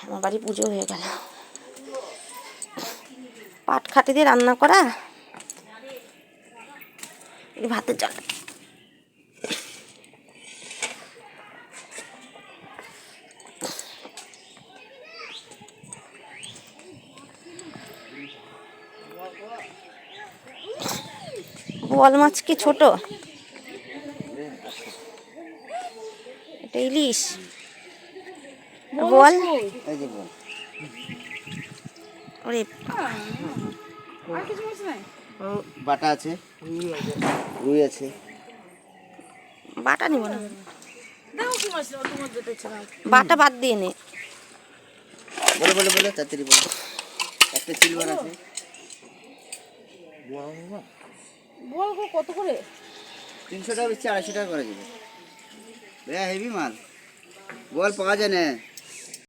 আমার বাড়ি পুজো হয়ে গেল। পাট খাটি দিয়ে রান্না করা ভাতের চাল। বোয়াল মাছ কি ছোট? এটা ইলিশ। বল ওরে বাটা আছে, রুই আছে। বাটা নিব না, বাটা বাদ দিয়ে নে। বলো বলো বলো তাড়াতাড়ি বলো। একটা সিলভার আছে। বল কত করে? 300 টাকা বেশি 250 টাকা করে যাবে। হেভি মাল বল পাওয়া যায় না।